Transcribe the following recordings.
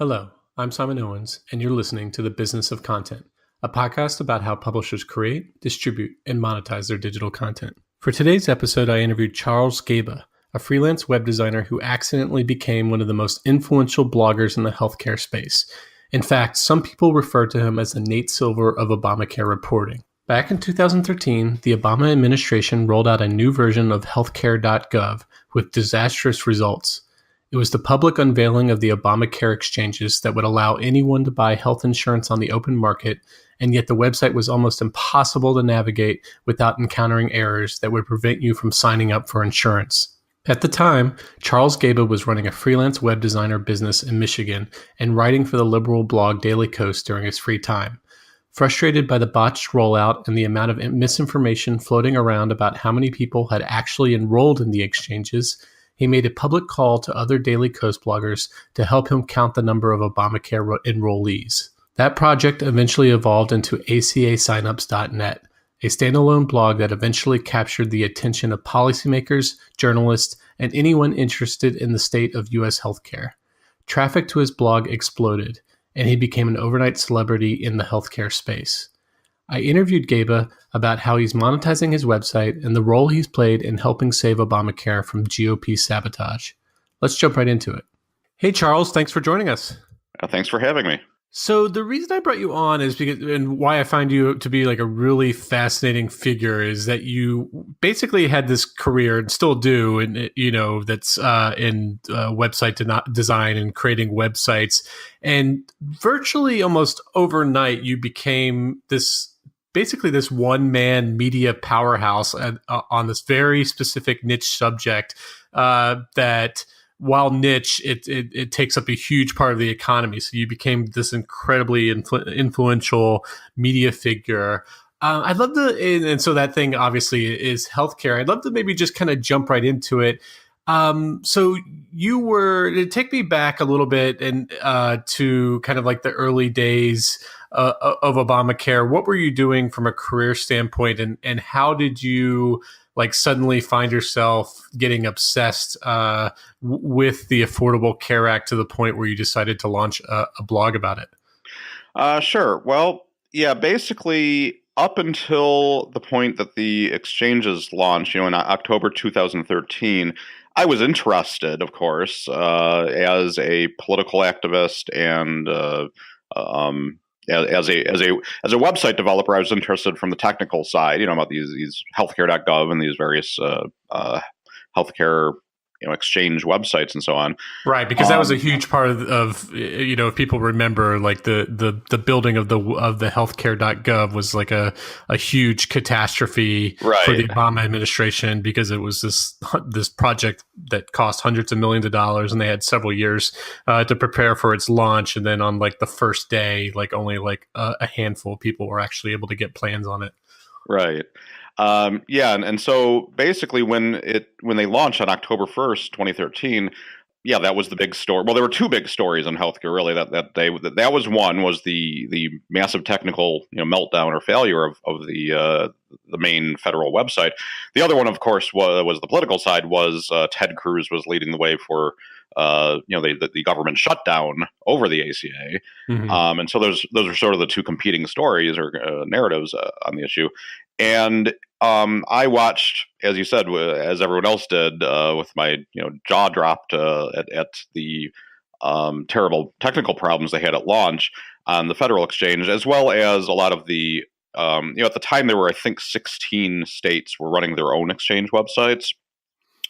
Hello, I'm Simon Owens, and you're listening to The Business of Content, a podcast about how publishers create, distribute, and monetize their digital content. For today's episode, I interviewed Charles Gaba, a freelance web designer who accidentally became one of the most influential bloggers in the healthcare space. In fact, some people refer to him as the Nate Silver of Obamacare reporting. Back in 2013, the Obama administration rolled out a new version of healthcare.gov with disastrous results. It was the public unveiling of the Obamacare exchanges that would allow anyone to buy health insurance on the open market, and yet the website was almost impossible to navigate without encountering errors that would prevent you from signing up for insurance. At the time, Charles Gaba was running a freelance web designer business in Michigan and writing for the liberal blog Daily Kos during his free time. Frustrated by the botched rollout and the amount of misinformation floating around about how many people had actually enrolled in the exchanges, he made a public call to other Daily Kos bloggers to help him count the number of Obamacare enrollees. That project eventually evolved into acasignups.net, a standalone blog that eventually captured the attention of policymakers, journalists, and anyone interested in the state of U.S. healthcare. Traffic to his blog exploded, and he became an overnight celebrity in the healthcare space. I interviewed Gaba about how he's monetizing his website and the role he's played in helping save Obamacare from GOP sabotage. Let's jump right into it. Hey, Charles, thanks for joining us. Thanks for having me. So the reason I brought you on is because, and why I find you to be like a really fascinating figure, is that you basically had this career and still do, and that's in website design and creating websites, and virtually almost overnight you became this one-man media powerhouse on this very specific niche subject that, while niche, it takes up a huge part of the economy. So you became this incredibly influential media figure. I'd love to, and so that thing obviously is healthcare. I'd love to maybe just kind of jump right into it. So take me back a little bit and to kind of like the early days of Obamacare. What were you doing from a career standpoint, and how did you like suddenly find yourself getting obsessed with the Affordable Care Act to the point where you decided to launch a blog about it? Sure. Well, yeah, basically up until the point that the exchanges launched, in October 2013, I was interested, of course, as a political activist and as a website developer. I was interested from the technical side, about these healthcare.gov and these various healthcare exchange websites and so on. Right, because that was a huge part of if people remember, like the building of the healthcare.gov was like a huge catastrophe for the Obama administration, because it was this project that cost hundreds of millions of dollars, and they had several years to prepare for its launch, and then on like the first day, like only like a handful of people were actually able to get plans on it. Right. And so basically when they launched on October 1st, 2013, that was the big story. Well, there were two big stories in healthcare, really, that day. That was one, was the massive technical meltdown or failure of the main federal website. The other one, of course, was the political side. Was Ted Cruz was leading the way for the government shutdown over the ACA. Mm-hmm. And so those are sort of the two competing stories or narratives on the issue. And I watched, as you said, as everyone else did, with my jaw dropped at the terrible technical problems they had at launch on the federal exchange, as well as a lot of the at the time there were, I think, 16 states were running their own exchange websites.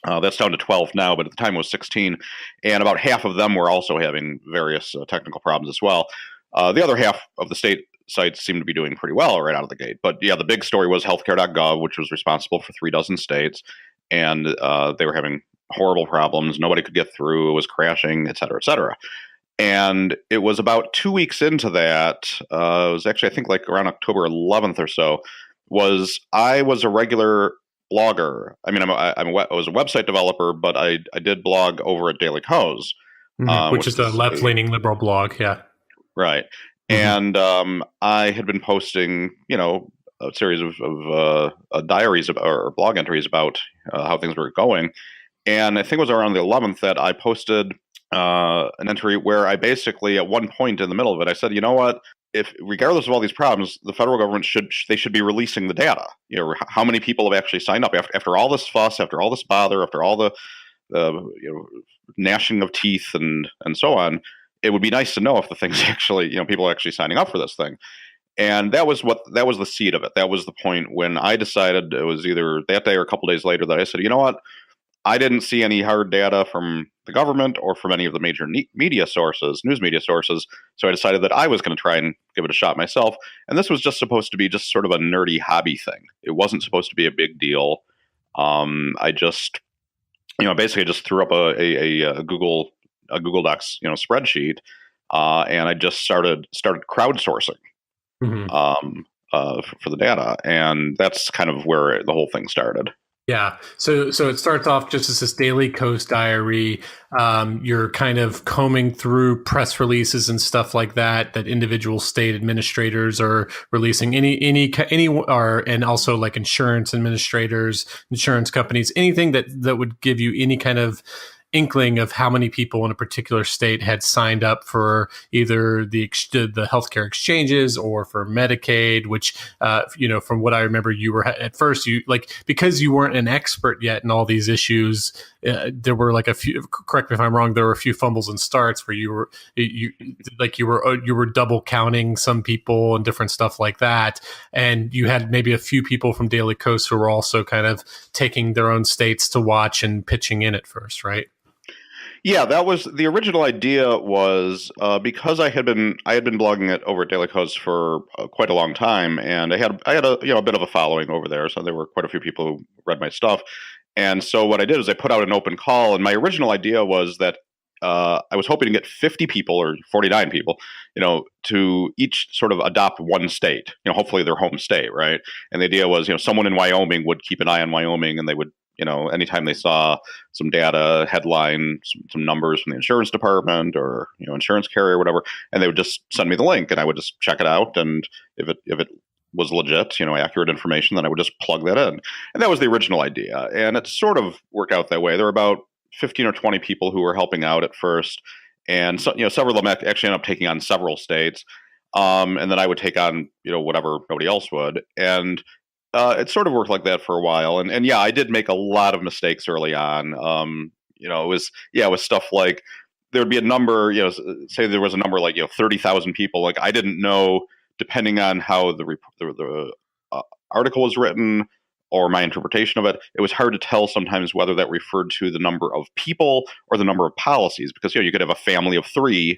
That's down to 12 now, but at the time it was 16, and about half of them were also having various technical problems as well. The other half of the state sites seem to be doing pretty well right out of the gate. But the big story was healthcare.gov, which was responsible for 36 states, and they were having horrible problems. Nobody could get through. It was crashing, et cetera, et cetera. And it was about 2 weeks into that. It was actually, I think, like around October 11th or so. I was a regular blogger. I mean, I was a website developer, but I did blog over at Daily Kos, which is a left-leaning liberal blog. Yeah, right. Mm-hmm. And I had been posting, a series of diaries or blog entries about how things were going. And I think it was around the 11th that I posted an entry where I basically, at one point in the middle of it, I said, you know what? If regardless of all these problems, the federal government should be releasing the data. How many people have actually signed up after all this fuss, after all this bother, after all the gnashing of teeth and so on. It would be nice to know if the thing's actually, people are actually signing up for this thing. And that was the seed of it. That was the point when I decided, it was either that day or a couple days later, that I said, you know what? I didn't see any hard data from the government or from any of the major news media sources. So I decided that I was going to try and give it a shot myself. And this was just supposed to be just sort of a nerdy hobby thing. It wasn't supposed to be a big deal. I just, basically just threw up a Google Docs, spreadsheet, and I just started crowdsourcing for the data, and that's kind of where the whole thing started. Yeah. So it starts off just as this Daily Kos diary. You're kind of combing through press releases and stuff like that individual state administrators are releasing, and also like insurance administrators, insurance companies, anything that would give you any kind of inkling of how many people in a particular state had signed up for either the healthcare exchanges or for Medicaid, which, from what I remember, you were at first, because you weren't an expert yet in all these issues, there were like a few, correct me if I'm wrong, there were a few fumbles and starts where you were double counting some people and different stuff like that. And you had maybe a few people from Daily Kos who were also kind of taking their own states to watch and pitching in at first, right? Yeah, that was the original idea. Was because I had been blogging it over at Daily Kos for quite a long time, and I had a bit of a following over there, so there were quite a few people who read my stuff. And so what I did is I put out an open call, and my original idea was that I was hoping to get 50 people or 49 people, to each sort of adopt one state, hopefully their home state, right? And the idea was, someone in Wyoming would keep an eye on Wyoming, and they would, anytime they saw some data, headline, some numbers from the insurance department or, insurance carrier or whatever, and they would just send me the link, and I would just check it out. And if it was legit, accurate information, then I would just plug that in. And that was the original idea. And it sort of worked out that way. There were about 15 or 20 people who were helping out at first. And so, several of them actually ended up taking on several states. And then I would take on, whatever nobody else would. And it sort of worked like that for a while. And yeah, I did make a lot of mistakes early on. It was stuff like there would be a number, say there was a number like, 30,000 people. Like I didn't know, depending on how the article was written or my interpretation of it, it was hard to tell sometimes whether that referred to the number of people or the number of policies, because you could have a family of three,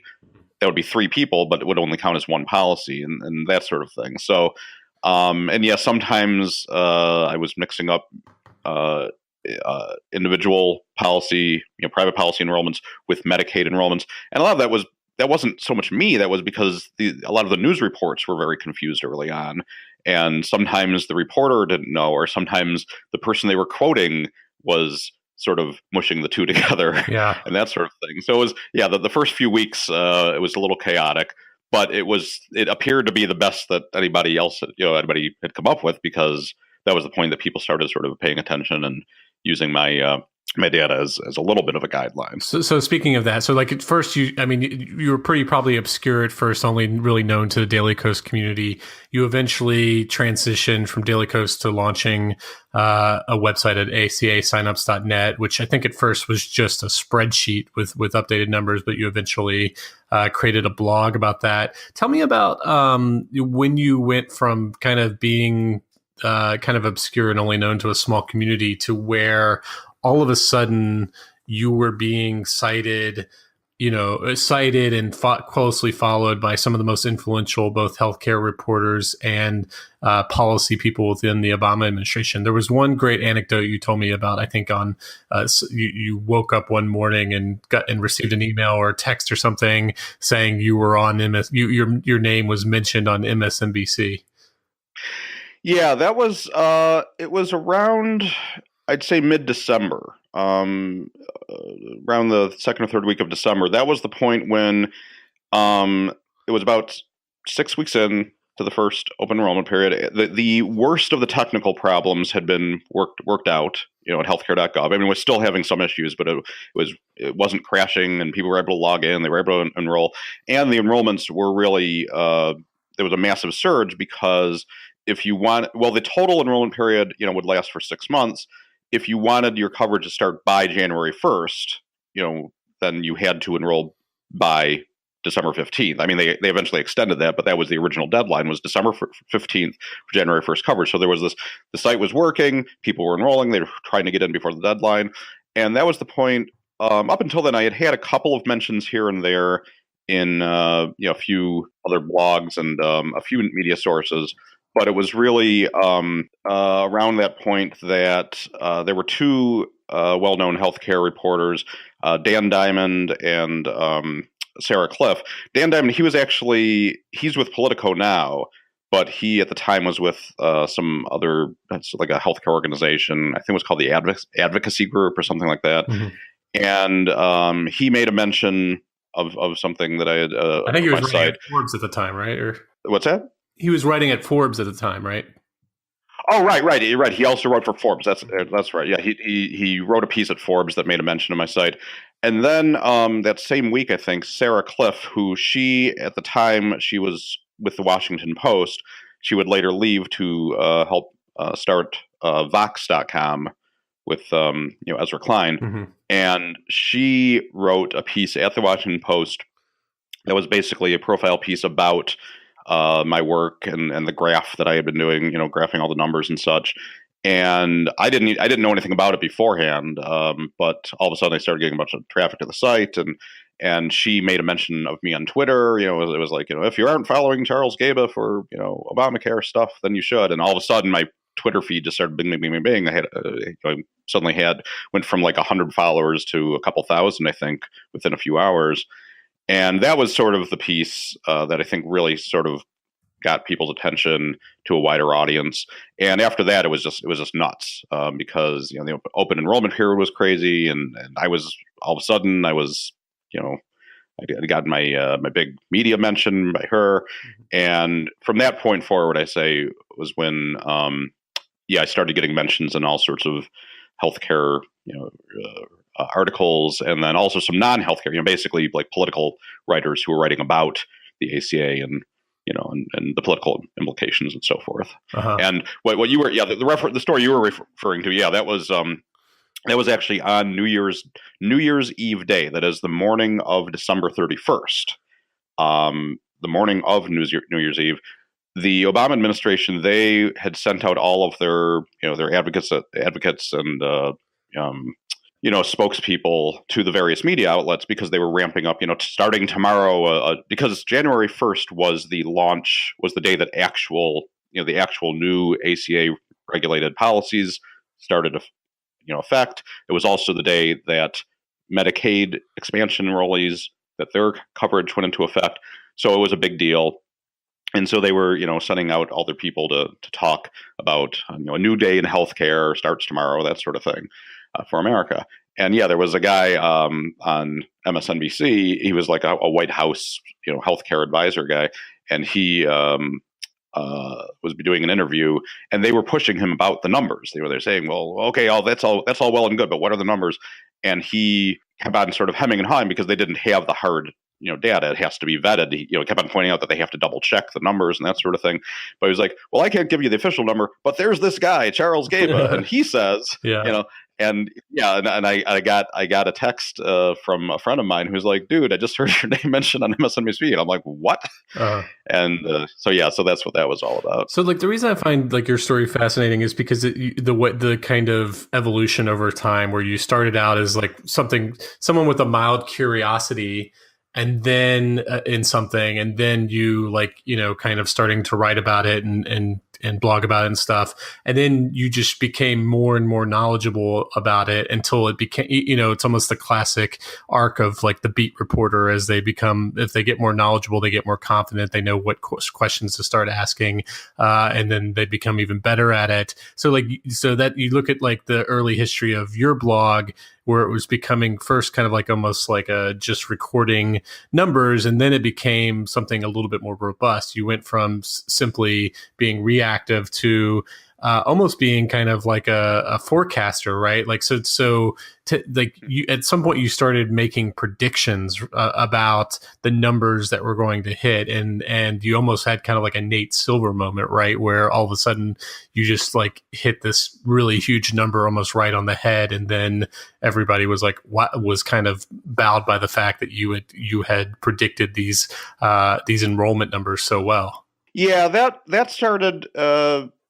that would be three people, but it would only count as one policy and that sort of thing. So, and yeah, sometimes I was mixing up individual policy, private policy enrollments with Medicaid enrollments, and a lot of that wasn't so much me. That was because a lot of the news reports were very confused early on. And sometimes the reporter didn't know, or sometimes the person they were quoting was sort of mushing the two together, and that sort of thing. So it was, the first few weeks, it was a little chaotic, but it appeared to be the best that anybody had come up with, because that was the point that people started sort of paying attention and using my data as a little bit of a guideline. So speaking of that, so like at first, you were pretty probably obscure at first, only really known to the Daily Kos community. You eventually transitioned from Daily Kos to launching a website at acasignups.net, which I think at first was just a spreadsheet with updated numbers, but you eventually created a blog about that. Tell me about when you went from kind of being kind of obscure and only known to a small community to where all of a sudden you were being cited and closely followed by some of the most influential both healthcare reporters and policy people within the Obama administration. There was one great anecdote you told me about. I think on you woke up one morning and received an email or a text or something saying you were on your name was mentioned on MSNBC. Yeah, that was it was around, I'd say mid-December, around the second or third week of December. That was the point when it was about 6 weeks in to the first open enrollment period. The worst of the technical problems had been worked out, at healthcare.gov. I mean, it was still having some issues, but it wasn't crashing, and people were able to log in. They were able to enroll, and the enrollments were really there was a massive surge because if you the total enrollment period would last for 6 months. If you wanted your coverage to start by January 1st, then you had to enroll by December 15th. I mean, they eventually extended that, but that was the original deadline, was December 15th for January 1st coverage. So there was the site was working, people were enrolling, they were trying to get in before the deadline. And that was the point. Up until then, I had a couple of mentions here and there in a few other blogs and a few media sources. But it was really around that point that there were two well-known healthcare reporters, Dan Diamond and Sarah Cliff. Dan Diamond, he's with Politico now, but he at the time was with some other, like a healthcare organization. I think it was called the Advocacy Group or something like that. Mm-hmm. And he made a mention of something that I had. I think he was writing at Forbes at the time, right? Or what's that? He was writing at Forbes at the time, right? Oh, right. You're right. He also wrote for Forbes. That's right. Yeah, he wrote a piece at Forbes that made a mention of my site. And then that same week, I think, Sarah Cliff, who at the time, she was with the Washington Post. She would later leave to help start Vox.com with Ezra Klein. Mm-hmm. And she wrote a piece at the Washington Post that was basically a profile piece about my work and the graph that I had been doing, graphing all the numbers and such. And I didn't know anything about it beforehand, but all of a sudden I started getting a bunch of traffic to the site, and she made a mention of me on Twitter. It was like, if you aren't following Charles Gaba for Obamacare stuff, then you should. And all of a sudden my Twitter feed just started bing, bing, bing, bing, bing. I suddenly went from like 100 followers to a couple thousand, I think, within a few hours. And that was sort of the piece that I think really sort of got people's attention to a wider audience. And after that, it was just nuts because the open enrollment period was crazy, and I was all of a sudden I got my big media mention by her, and from that point forward, I say was when I started getting mentions in all sorts of healthcare articles, and then also some non-healthcare, basically like political writers who were writing about the ACA and the political implications and so forth. Uh-huh. And what you were, the story you were referring to, that was actually on New Year's Eve day. That is the morning of December 31st. The morning of New Year's Eve, the Obama administration, they had sent out all of their advocates and spokespeople to the various media outlets because they were ramping up, starting tomorrow, because January 1st was the day that the actual new ACA regulated policies started to, effect. It was also the day that Medicaid expansion enrollees, that their coverage went into effect. So it was a big deal. And so they were, sending out all their people to talk about, a new day in healthcare starts tomorrow, that sort of thing. For America. And there was a guy on MSNBC. He was like a White House, healthcare advisor guy, and he was doing an interview, and they were pushing him about the numbers. They were saying, "Well, okay, that's all well and good, but what are the numbers?" And he kept on sort of hemming and hawing because they didn't have the hard data. It has to be vetted. He kept on pointing out that they have to double check the numbers and that sort of thing. But he was like, "Well, I can't give you the official number, but there's this guy, Charles Gaba, and he says, And I got a text from a friend of mine who's like, "Dude, I just heard your name mentioned on MSNBC," and I'm like, "What?" And so that's what that was all about. So like the reason I find like your story fascinating is because the kind of evolution over time where you started out as like someone with a mild curiosity, and then in something, and then you kind of starting to write about it and blog about it and stuff. And then you just became more and more knowledgeable about it until it became, it's almost the classic arc of like the beat reporter as if they get more knowledgeable, they get more confident, they know what questions to start asking. And then they become even better at it. So that you look at like the early history of your blog, where it was becoming first kind of like almost like just recording numbers, and then it became something a little bit more robust. You went from simply being reactive to almost being kind of like a forecaster, right? Like like you at some point you started making predictions about the numbers that were going to hit, and you almost had kind of like a Nate Silver moment, right, where all of a sudden you just like hit this really huge number almost right on the head, and then everybody was like, what, was kind of bowed by the fact that you had predicted these enrollment numbers so well. Yeah, that started.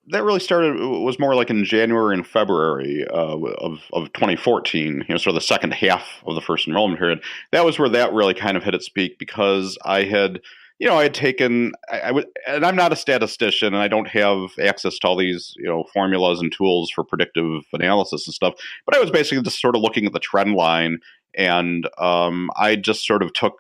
That really started. Was more like in January and February of 2014. So the second half of the first enrollment period. That was where that really kind of hit its peak, because I had. I had taken, I would, and I'm not a statistician, and I don't have access to all these, formulas and tools for predictive analysis and stuff. But I was basically just sort of looking at the trend line, and I just sort of took,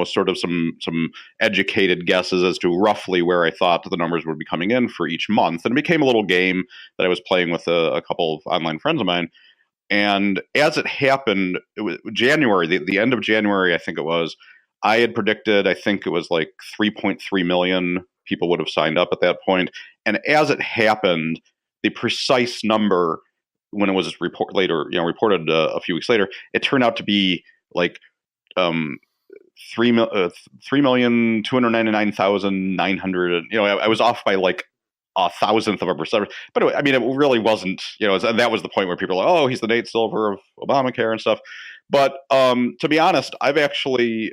sort of some educated guesses as to roughly where I thought the numbers would be coming in for each month. And it became a little game that I was playing with a couple of online friends of mine. And as it happened, it was January, the end of January, I think it was. I had predicted, I think it was like 3.3 million people would have signed up at that point. And as it happened, the precise number, when it was reported a few weeks later, it turned out to be like 3,299,900. I was off by like a thousandth of a percent. But it really wasn't. That was the point where people were like, "Oh, he's the Nate Silver of Obamacare and stuff." But to be honest, I had actually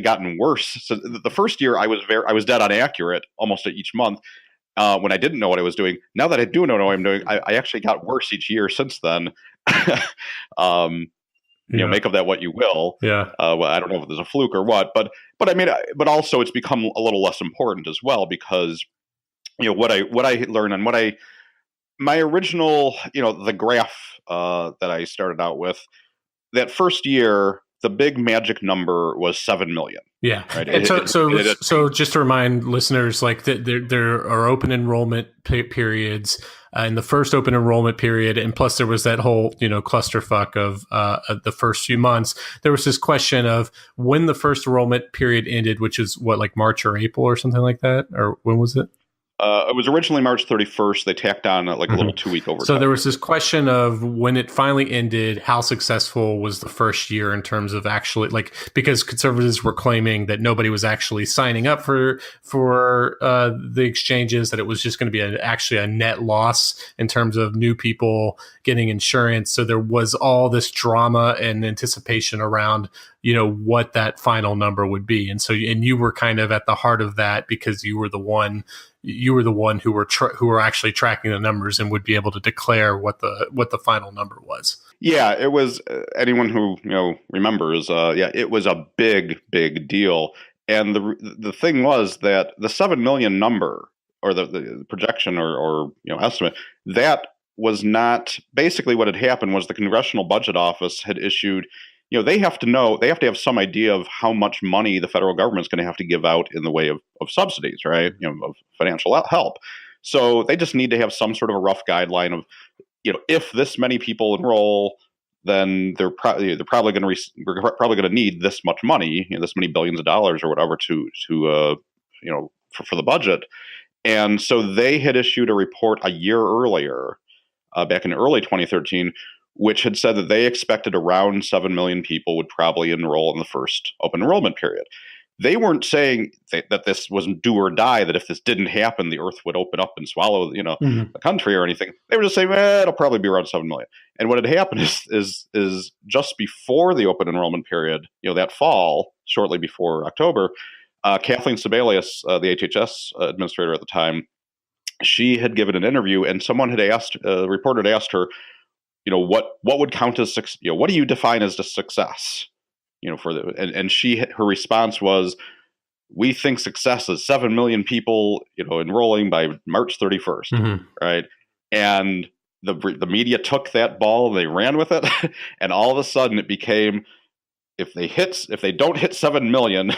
gotten worse. So the first year, I was dead on accurate almost at each month when I didn't know what I was doing. Now that I do know what I'm doing, I actually got worse each year since then. Make of that what you will. Yeah. Well, I don't know if there's a fluke or what, but but also it's become a little less important as well, because what I learned and my original, the graph that I started out with, that first year, the big magic number was 7 million. Yeah. Right? And so just to remind listeners, like there are open enrollment periods in the first open enrollment period. And plus there was that whole, clusterfuck of the first few months. There was this question of when the first enrollment period ended, which is what, like March or April or something like that? Or when was it? It was originally March 31st. They tacked on like a little 2-week overtime. So there was this question of when it finally ended, how successful was the first year in terms of actually, like, because conservatives were claiming that nobody was actually signing up for the exchanges, that it was just going to be actually a net loss in terms of new people getting insurance. So there was all this drama and anticipation around, what that final number would be. And so, and you were kind of at the heart of that, because you were the one who were actually tracking the numbers and would be able to declare what the final number was. Yeah, it was. Anyone who remembers, it was a big deal. And the thing was that the 7 million number, or the projection or estimate, that was not, basically what had happened was the Congressional Budget Office had issued. They have to have some idea of how much money the federal government is going to have to give out in the way of subsidies, right? Of financial help. So they just need to have some sort of a rough guideline of, if this many people enroll, then we're probably going to need this much money, this many billions of dollars or whatever to for the budget. And so they had issued a report a year earlier, back in early 2013, which had said that they expected around 7 million people would probably enroll in the first open enrollment period. They weren't saying that this was do or die, that if this didn't happen, the earth would open up and swallow, the country or anything. They were just saying, it'll probably be around 7 million. And what had happened is just before the open enrollment period, that fall, shortly before October, Kathleen Sebelius, the HHS administrator at the time, she had given an interview, and someone had asked, a reporter had asked her, what would count as success? What do you define as a success? And her response was, we think success is 7 million people, enrolling by March 31st, right? And the media took that ball, they ran with it, and all of a sudden it became, if they don't hit 7 million,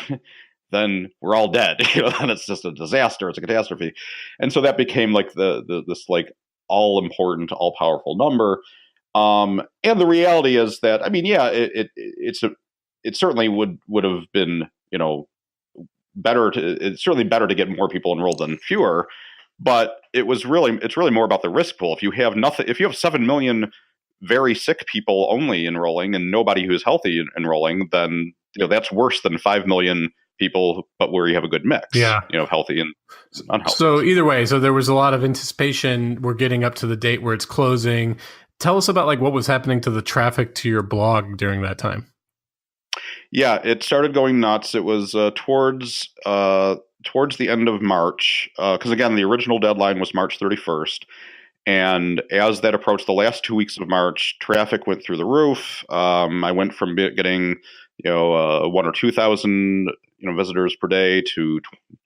then we're all dead. Then it's just a disaster, it's a catastrophe, and so that became like this like all important, all powerful number. And the reality is that, it certainly would have been, it's certainly better to get more people enrolled than fewer. But it's really more about the risk pool. If you have 7 million very sick people only enrolling and nobody who's healthy enrolling, then that's worse than 5 million people, but where you have a good mix, healthy and unhealthy. So either way, so there was a lot of anticipation. We're getting up to the date where it's closing. Tell us about what was happening to the traffic to your blog during that time. Yeah, it started going nuts. It was towards the end of March, because again, the original deadline was March 31st. And as that approached the last 2 weeks of March, traffic went through the roof. I went from getting 1,000 or 2,000 visitors per day to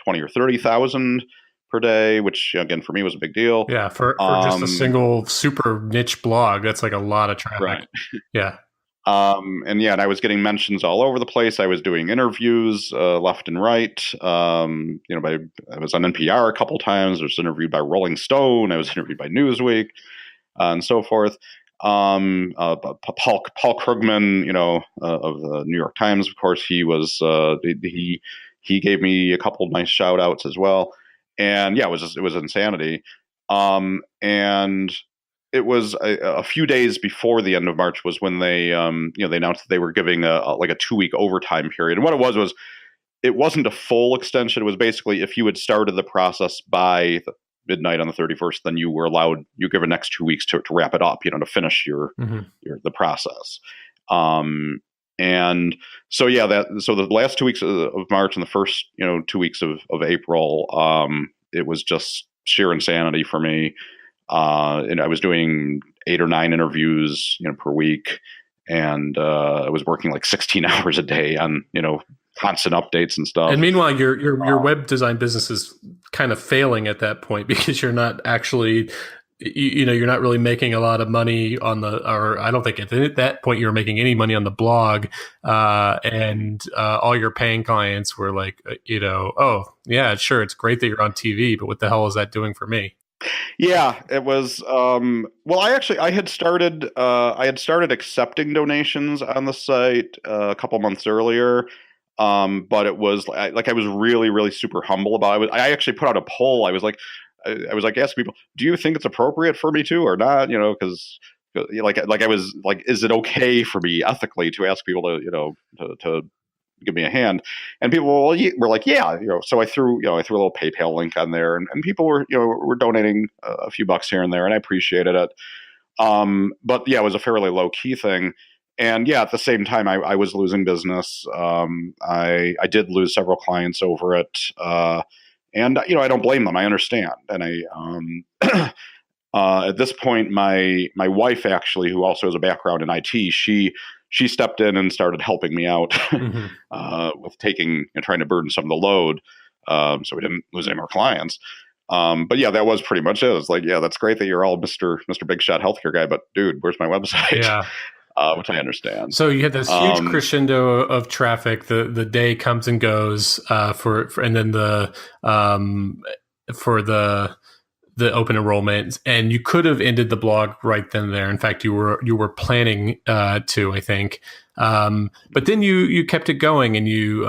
20 or 30,000 per day, which again for me was a big deal. Yeah, for just a single super niche blog, that's a lot of traffic. Right. Yeah. And I was getting mentions all over the place. I was doing interviews left and right. I was on NPR a couple times. I was interviewed by Rolling Stone. I was interviewed by Newsweek, and so forth. Paul Krugman, of the New York Times, of course, he gave me a couple of nice shout outs as well. And it was insanity. And it was a few days before the end of March was when they announced that they were giving a 2-week overtime period. And what it was it wasn't a full extension. It was basically if you had started the process by midnight on the 31st, then you were allowed, you give the next 2 weeks to wrap it up, to finish the process. And so, so the last 2 weeks of March and the first, 2 weeks of April, it was just sheer insanity for me. And I was doing 8 or 9 interviews, per week. And I was working 16 hours a day on, constant updates and stuff. And meanwhile, your web design business is kind of failing at that point because you're not actually, you're not really making a lot of money or I don't think at that point you were making any money on the blog. And all your paying clients were oh yeah, sure. It's great that you're on TV, but what the hell is that doing for me? Yeah, it was. Well, I had started accepting donations on the site a couple months earlier. But it was I was really, really super humble about it. I actually put out a poll. I was asking people, do you think it's appropriate for me to or not? Because I was is it okay for me ethically to ask people to give me a hand? And people were like, yeah, So I threw a little PayPal link on there, and people were donating a few bucks here and there, and I appreciated it. But it was a fairly low key thing. And at the same time, I was losing business. I did lose several clients over it, and I don't blame them. I understand, and at this point, my wife actually, who also has a background in IT, she stepped in and started helping me out with trying to burden some of the load, so we didn't lose any more clients. But that was pretty much it. It was that's great that you're all Mr. Big Shot healthcare guy, but dude, where's my website? Yeah. Which I understand. So you had this huge crescendo of traffic. The day comes and goes and then for the open enrollment, and you could have ended the blog right then and there. In fact, you were planning to, I think. But then you kept it going, and you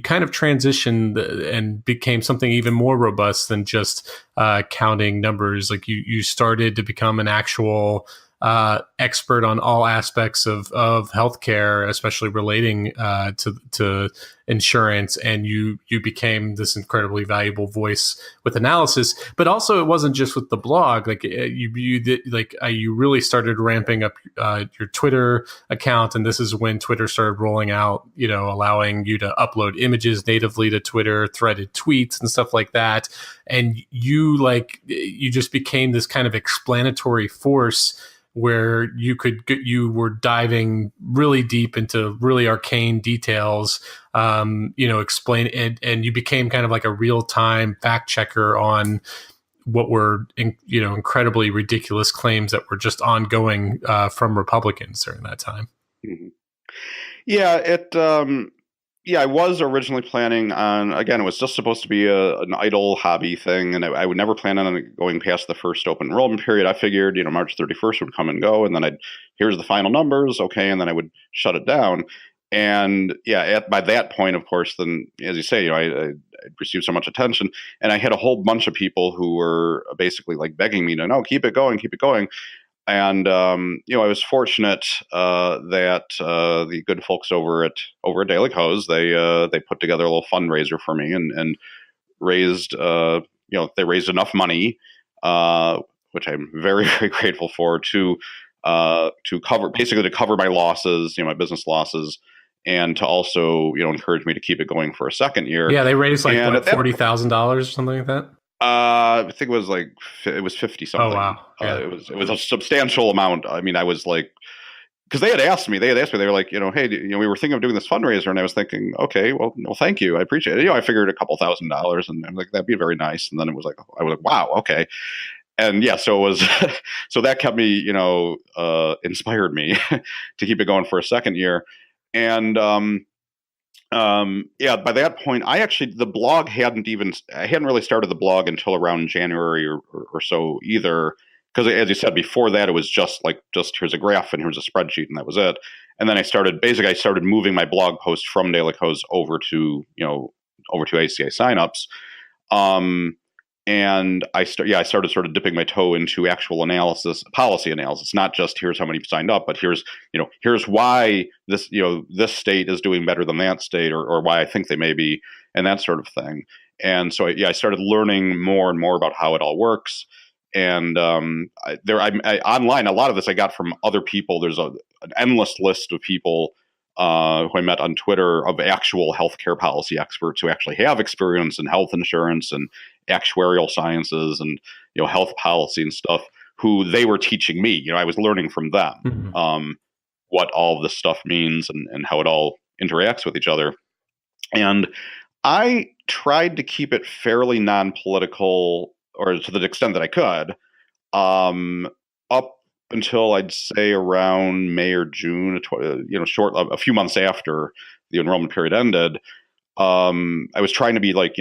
kind of transitioned and became something even more robust than just counting numbers. You started to become an actual expert on all aspects of healthcare, especially relating to insurance, and you became this incredibly valuable voice with analysis. But also, it wasn't just with the blog. You really started ramping up your Twitter account, and this is when Twitter started rolling out, allowing you to upload images natively to Twitter, threaded tweets, and stuff like that. And you just became this kind of explanatory force where you were diving really deep into really arcane details, explain it, and you became kind of like a real-time fact checker on what were, incredibly ridiculous claims that were just ongoing from Republicans during that time. Mm-hmm. Yeah, I was originally planning on, again, it was just supposed to be an idle hobby thing, and I would never plan on going past the first open enrollment period. I figured, March 31st would come and go, and then here's the final numbers, okay, and then I would shut it down. And by that point, of course, then, as you say, I it received so much attention, and I had a whole bunch of people who were basically like begging me to no, keep it going, keep it going. And I was fortunate that the good folks over at Daily Kos, they put together a little fundraiser for me and raised they raised enough money, which I'm very very grateful for, to cover my losses, my business losses, and to also encourage me to keep it going for a second year. Yeah, they raised like and what, $40,000 or something like that. I think it was 50 something. Oh wow! Yeah. It was a substantial amount. I mean, I was like, because they had asked me, they were like, hey, we were thinking of doing this fundraiser, and I was thinking, okay, well, thank you, I appreciate it. I figured a couple $1,000s, and I'm like, that'd be very nice. And then I was like, wow, okay. And yeah, so it was, so that kept me, inspired me to keep it going for a second year. And by that point, the blog I hadn't really started the blog until around January or so either. Because as you said, before that, it was just here's a graph and here's a spreadsheet and that was it. And then I started moving my blog post from Daily Kos over to ACA signups. And I started sort of dipping my toe into actual policy analysis, not just here's how many signed up, but here's why this state is doing better than that state, or why I think they may be, and that sort of thing. And so I started learning more and more about how it all works. And online, a lot of this I got from other people. There's an endless list of people who I met on Twitter, of actual healthcare policy experts who actually have experience in health insurance and actuarial sciences and health policy and stuff, who they were teaching me. I was learning from them what all of this stuff means and how it all interacts with each other. And I tried to keep it fairly non-political, or to the extent that I could, up until I'd say around May or June, a few months after the enrollment period ended. I was trying to be like,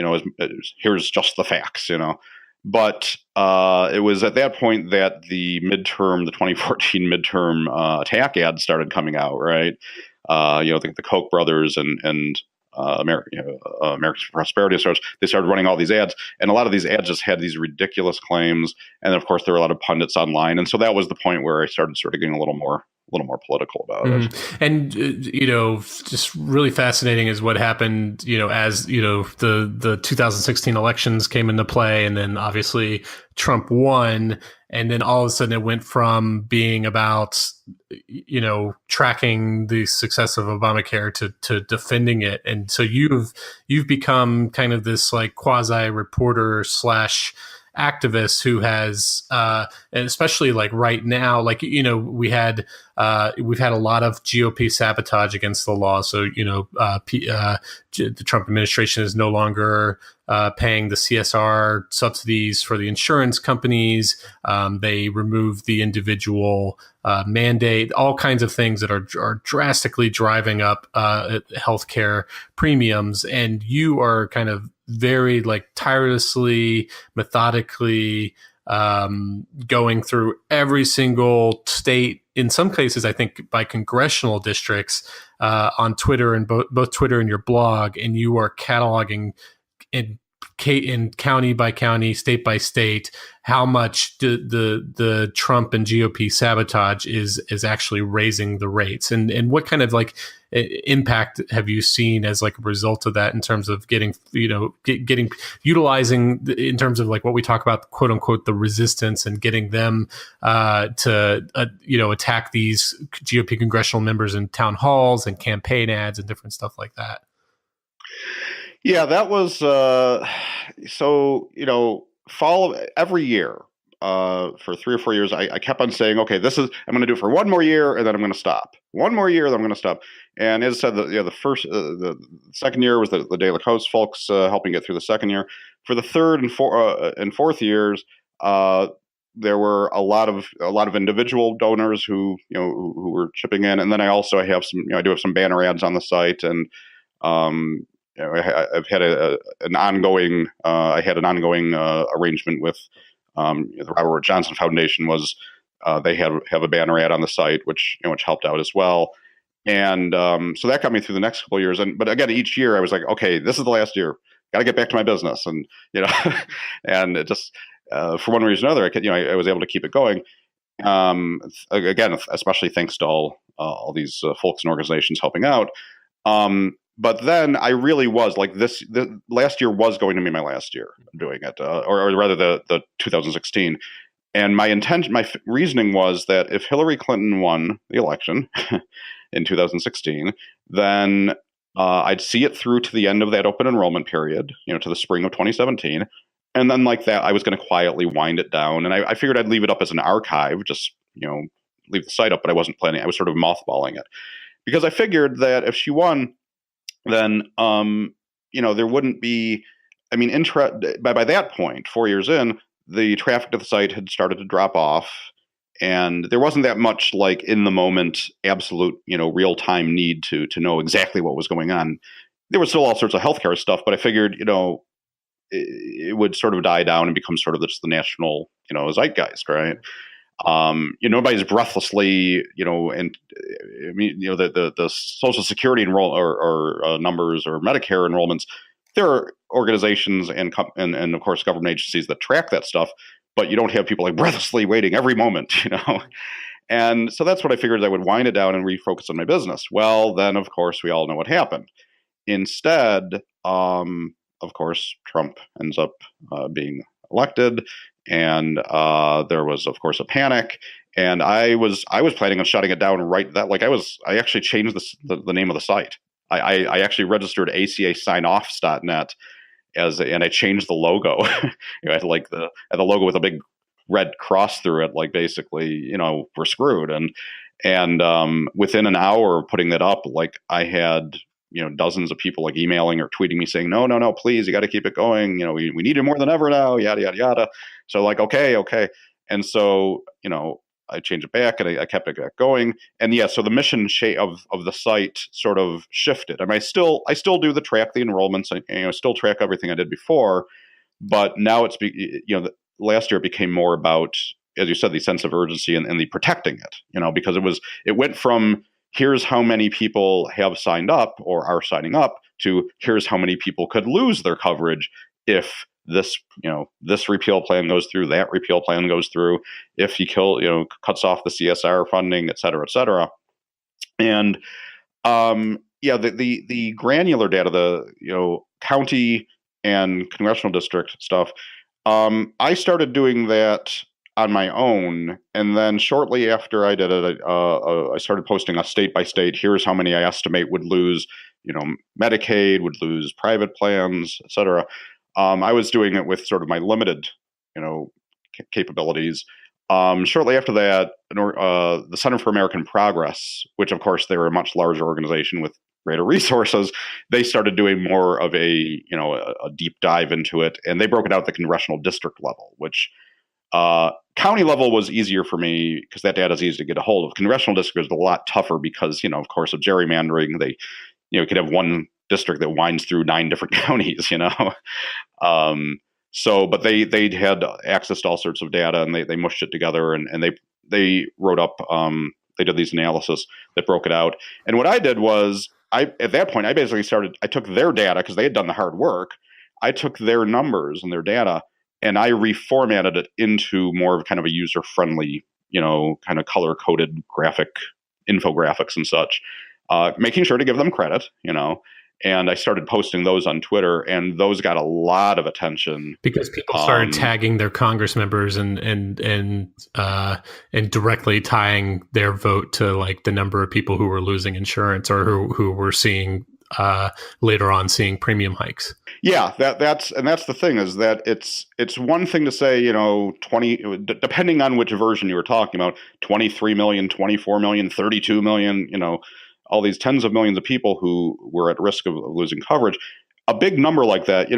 here's just the facts, but it was at that point that the 2014 midterm attack ads started coming out, right? I think the Koch brothers and America's Prosperity Stars, they started running all these ads, and a lot of these ads just had these ridiculous claims, and of course there were a lot of pundits online, and so that was the point where I started sort of getting a little more political about it. And just really fascinating is what happened as the 2016 elections came into play, and then obviously Trump won, and then all of a sudden it went from being about tracking the success of Obamacare to defending it. And so you've become kind of this like quasi reporter / activist who has and especially like right now, like we've had a lot of GOP sabotage against the law. So the Trump administration is no longer paying the CSR subsidies for the insurance companies. They removed the individual mandate, all kinds of things that are drastically driving up healthcare premiums. And you are kind of very like tirelessly, methodically going through every single state, in some cases, I think by congressional districts, on Twitter, and both Twitter and your blog, and you are cataloging in county by county, state by state, how much the Trump and GOP sabotage is actually raising the rates, and what kind of like impact have you seen as like a result of that in terms of getting utilizing in terms of like what we talk about, quote unquote, the resistance, and getting them to attack these GOP congressional members in town halls and campaign ads and different stuff like that? Yeah, that was follow every year for 3 or 4 years. I kept on saying, okay, I'm going to do it for one more year, and then I'm going to stop. One more year, then I'm going to stop. And as I said, the second year was the Daily Kos folks helping get through the second year. For the third and fourth years, there were a lot of individual donors who were chipping in, and then I have some banner ads on the site, and I've had an ongoing arrangement with the Robert Wood Johnson Foundation. They have a banner ad on the site, which helped out as well. And so that got me through the next couple of years. But again, each year I was like, okay, this is the last year. got to get back to my business. And, and it just, for one reason or another, I was able to keep it going. Again, especially thanks to all these folks and organizations helping out. But then I really was like the last year was going to be my last year doing it, or rather the 2016. And my reasoning was that if Hillary Clinton won the election in 2016, then I'd see it through to the end of that open enrollment period, to the spring of 2017. And then like that, I was going to quietly wind it down. And I figured I'd leave it up as an archive, just, leave the site up, but I wasn't planning. I was sort of mothballing it because I figured that if she won, then, there wouldn't be, by that point, 4 years in, the traffic to the site had started to drop off, and there wasn't that much like in the moment, absolute, real time need to know exactly what was going on. There was still all sorts of healthcare stuff, but I figured, it would sort of die down and become sort of just the national, zeitgeist, right? Nobody's breathlessly, the Social Security numbers or Medicare enrollments. There are organizations and of course government agencies that track that stuff, but you don't have people like breathlessly waiting every moment, And so that's what I figured. I would wind it down and refocus on my business. Well, then of course we all know what happened. Instead, of course, Trump ends up being elected, and there was, of course, a panic. And I was planning on shutting it down I actually changed the name of the site. I actually registered acasignoffs.net and I changed the logo. I had the logo with a big red cross through it, like basically, we're screwed. And within an hour of putting that up, like I had dozens of people like emailing or tweeting me saying, no, please, you got to keep it going. We need it more than ever now, yada, yada, yada. So like, okay. And so, I changed it back and I kept it going. And yeah, so the mission of the site sort of shifted. I still do the enrollments. I still track everything I did before, but now last year it became more about, as you said, the sense of urgency and the protecting it, because it went from here's how many people have signed up or are signing up to here's how many people could lose their coverage if this repeal plan goes through, that repeal plan goes through, if he cuts off the CSR funding, et cetera, et cetera. And the granular data, the county and congressional district stuff, I started doing that on my own, and then shortly after I did it, I started posting a state by state. Here's how many I estimate would lose, Medicaid, would lose private plans, et cetera. I was doing it with sort of my limited, capabilities. Shortly after that, the Center for American Progress, which of course they're a much larger organization with greater resources, they started doing more of a deep dive into it, and they broke it out at the congressional district level, which county level was easier for me because that data is easy to get a hold of. Congressional district is a lot tougher because, of course, of gerrymandering. They, could have one district that winds through 9 different counties, but they had access to all sorts of data, and they mushed it together, and they wrote up, they did these analysis that broke it out. And what I did was, at that point, I took their data because they had done the hard work. I took their numbers and their data, and I reformatted it into more of kind of a user-friendly, kind of color-coded graphic infographics and such, making sure to give them credit, and I started posting those on Twitter, and those got a lot of attention because people started tagging their Congress members and directly tying their vote to like the number of people who were losing insurance or who were seeing later on seeing premium hikes. Yeah, that's the thing, is that it's one thing to say, 20, depending on which version you were talking about, 23 million, 24 million, 32 million, all these tens of millions of people who were at risk of losing coverage. A big number like that,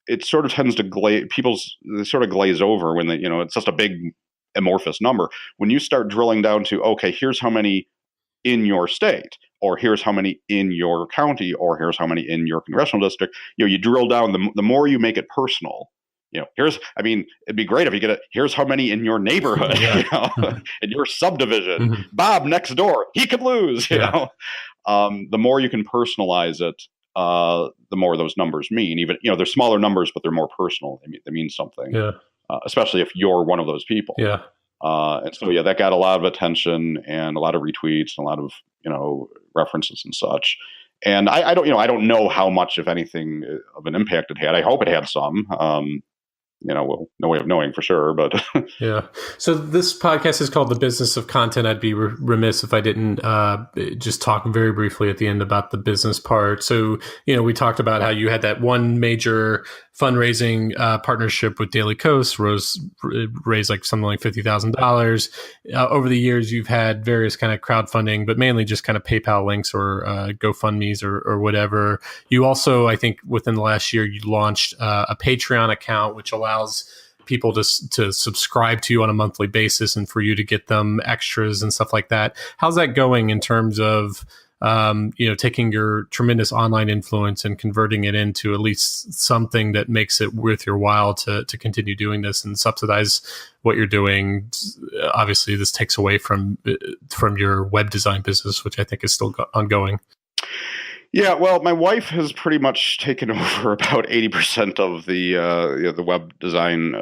it sort of tends to they sort of glaze over when it's just a big amorphous number. When you start drilling down to, okay, here's how many in your state, or here's how many in your county, or here's how many in your congressional district, you drill down, the more you make it personal. It'd be great if you get it. Here's how many in your neighborhood, in your subdivision. Mm-hmm. Bob next door, he could lose. The more you can personalize it, the more those numbers mean. Even, they're smaller numbers, but they're more personal. They mean something, Yeah. especially if you're one of those people. Yeah. And so, that got a lot of attention and a lot of retweets and a lot of, references and such. And I don't know how much, if anything, of an impact it had. I hope it had some. Well, no way of knowing for sure, but yeah. So this podcast is called The Business of Content. I'd be remiss if I didn't just talk very briefly at the end about the business part. So, we talked about how you had that one major fundraising partnership with Daily Kos, raised like something like $50,000. Over the years, you've had various kind of crowdfunding, but mainly just kind of PayPal links or GoFundMe's or whatever. You also, I think within the last year, you launched a Patreon account, which allows people to subscribe to you on a monthly basis and for you to get them extras and stuff like that. How's that going in terms of, taking your tremendous online influence and converting it into at least something that makes it worth your while to continue doing this and subsidize what you're doing? Obviously, this takes away from your web design business, which I think is still ongoing. Yeah, well, my wife has pretty much taken over about 80% of the web design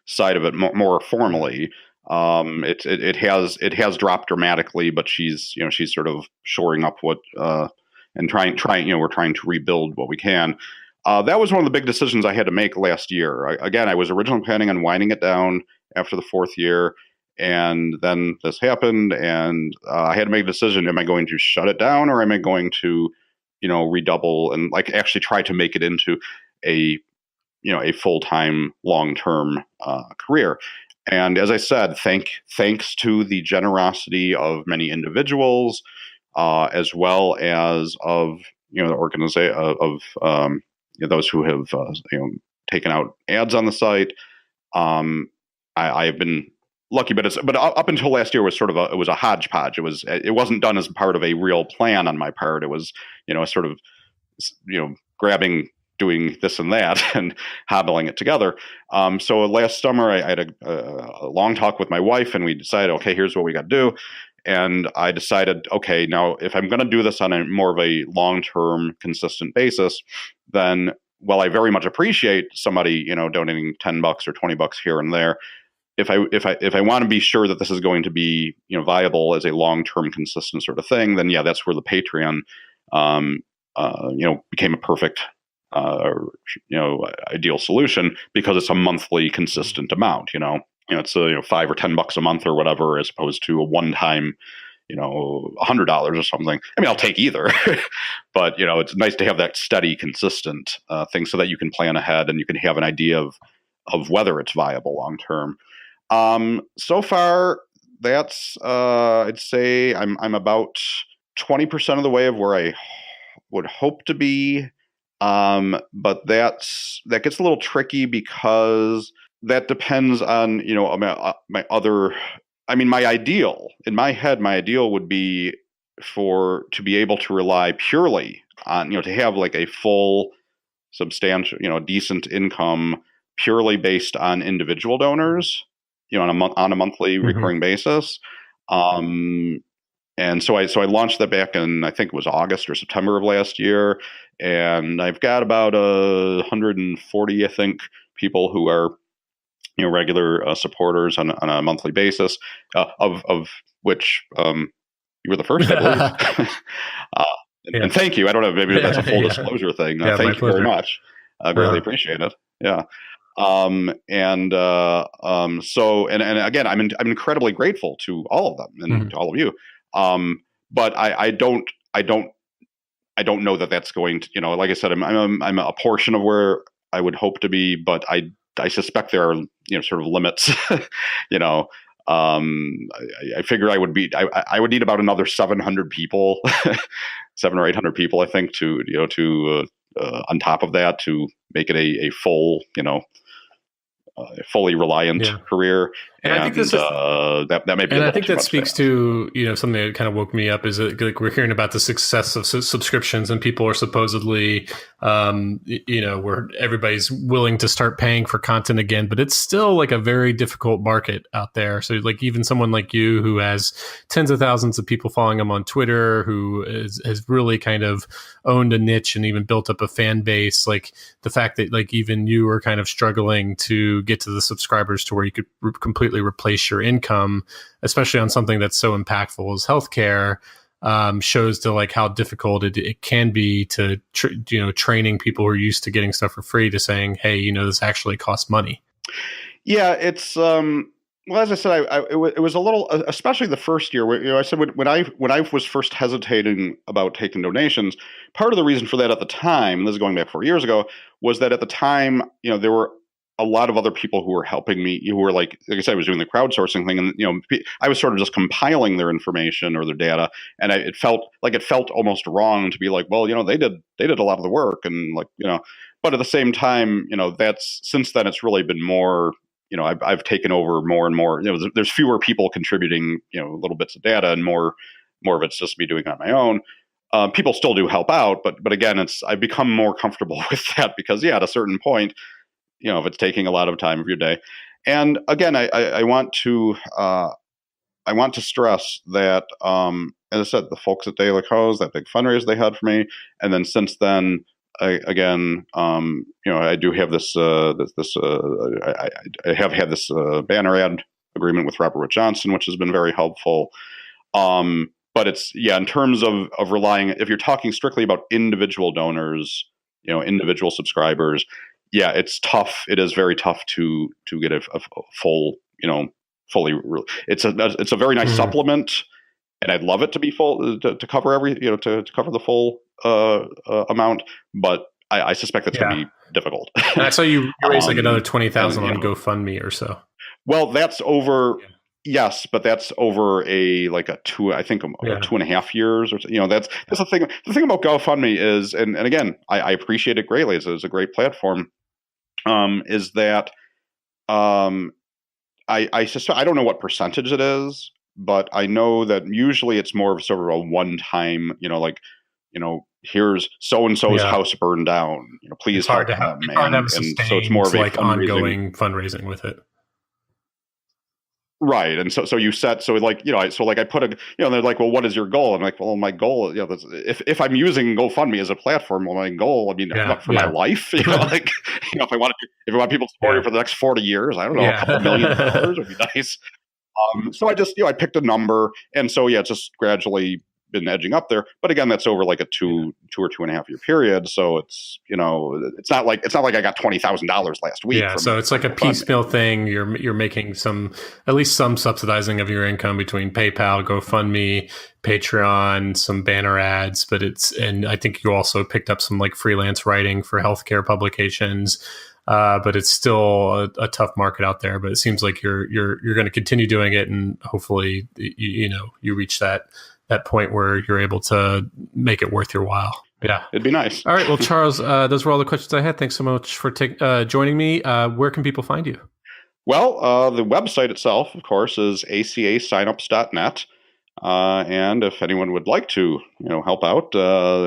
side of it more formally. It has dropped dramatically, but she's sort of shoring up what and trying we're trying to rebuild what we can. That was one of the big decisions I had to make last year. I was originally planning on winding it down after the fourth year, and then this happened, and I had to make a decision: am I going to shut it down, or am I going to redouble and actually try to make it into a full-time, long-term career? And as I said, thanks to the generosity of many individuals, as well as of the organization of those who have taken out ads on the site. I've been lucky, but up until last year was it was a hodgepodge. It wasn't done as part of a real plan on my part. It was sort of grabbing, doing this and that and hobbling it together. So last summer, I had a long talk with my wife, and we decided, okay, here's what we got to do. And I decided, okay, now if I'm going to do this on a more of a long-term, consistent basis, then while I very much appreciate somebody donating $10 or $20 here and there, if I want to be sure that this is going to be viable as a long-term, consistent sort of thing, then that's where the Patreon became a perfect ideal solution, because it's a monthly consistent amount. It's $5 or $10 a month or whatever, as opposed to a one-time $100 or something. I mean, I'll take either, but it's nice to have that steady, consistent thing, so that you can plan ahead and you can have an idea of whether it's viable long term. So far, that's I'd say I'm about 20% of the way of where I would hope to be. But that gets a little tricky, because that depends on my other. I mean, my ideal in my head, my ideal would be to be able to rely purely on to have like a full, substantial, decent income purely based on individual donors, on a monthly recurring basis. And so I launched that back in, I think it was August or September of last year, and I've got about 140, I think, people who are regular supporters on a monthly basis, of which you were the first, I believe. And thank you. I don't know, maybe that's a full disclosure thing. Thank you very much. I greatly appreciate it. Yeah. So again, I'm incredibly grateful to all of them and to all of you. But I don't know that that's going to, like I said, I'm a portion of where I would hope to be, but I suspect there are, sort of limits. I figure I would need about another 700 people, 700 or 800 people, I think, to on top of that, to make it a full, fully reliant career. And I think this is, that may be. and a I think too that much speaks to, something that kind of woke me up is that, like, we're hearing about the success of subscriptions, and people are supposedly, where everybody's willing to start paying for content again, but it's still like a very difficult market out there. So like even someone like you who has tens of thousands of people following him on Twitter, who has really kind of owned a niche and even built up a fan base, like the fact that like even you were kind of struggling to get to the subscribers to where you could completely replace your income, especially on something that's so impactful as healthcare, shows to like how difficult it can be to training people who are used to getting stuff for free to saying, hey, this actually costs money. Yeah, it's well, as I said, it was a little, especially the first year. Where, I said when I was first hesitating about taking donations, part of the reason for that at the time, and this is going back 4 years ago, was that at the time, there were a lot of other people who were helping me, who were like I said, I was doing the crowdsourcing thing, and I was sort of just compiling their information or their data, and it felt almost wrong to be like, well, they did a lot of the work, and but at the same time, that's since then it's really been more. I've taken over more and more. There's fewer people contributing, little bits of data, and more of it's just me doing it on my own. People still do help out, but again, I've become more comfortable with that because, at a certain point, if it's taking a lot of time of your day, and again, I want to stress that, as I said, the folks at Daily Kos, that big fundraiser they had for me, and then since then. I do have this. I have had this banner ad agreement with Robert Wood Johnson, which has been very helpful. But it's in terms of relying. If you're talking strictly about individual donors, individual subscribers, it's tough. It is very tough to get a full, fully. It's a very nice supplement. And I'd love it to be full to cover to cover the full amount, but I suspect that's going to be difficult. And I saw you raised like another 20,000 on GoFundMe or so. Well, that's over. Yeah. Yes, but that's over a 2.5 years or so. That's the thing. The thing about GoFundMe is, and again, I appreciate it greatly. It's a great platform. Is that I suspect, I don't know what percentage it is. But I know that usually it's more of sort of a one-time, here's so-and-so's house burned down. Please help them. And so it's more of a ongoing fundraising with it. Right. And so you set, so I put a, they're like, well, what is your goal? I'm like, well, my goal, if I'm using GoFundMe as a platform, well, my goal, my life, if I want people to support you for the next 40 years, I don't know, a couple $1 million would be nice. So I just, I picked a number, and so it's just gradually been edging up there. But again, that's over like a two or 2.5 year period. So it's, it's not like I got $20,000 last week. Yeah. So it's like a piecemeal thing. You're making at least some subsidizing of your income between PayPal, GoFundMe, Patreon, some banner ads, and I think you also picked up some like freelance writing for healthcare publications. But it's still a tough market out there. But it seems like you're going to continue doing it, and hopefully, you reach that point where you're able to make it worth your while. Yeah, it'd be nice. All right, well, Charles, those were all the questions I had. Thanks so much for joining me. Where can people find you? Well, the website itself, of course, is acasignups.net. And if anyone would like to, help out,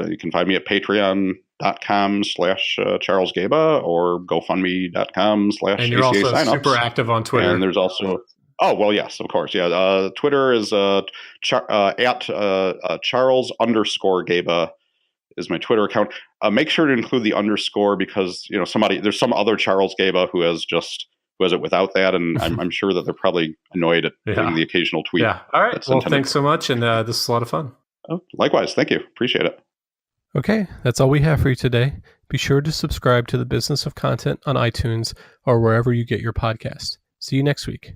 you can find me at patreon.com/Charles Gaba or GoFundMe.com/ACA And you're also signups. super active on Twitter. And there's also, well, yes, of course. Yeah. Twitter is at Charles_Gaba is my Twitter account. Make sure to include the underscore because, there's some other Charles Gaba who has it without that, and I'm sure that they're probably annoyed at getting the occasional tweet. Yeah. All right. Well, thanks so much, and this is a lot of fun. Oh, likewise. Thank you. Appreciate it. Okay, that's all we have for you today. Be sure to subscribe to the Business of Content on iTunes or wherever you get your podcast. See you next week.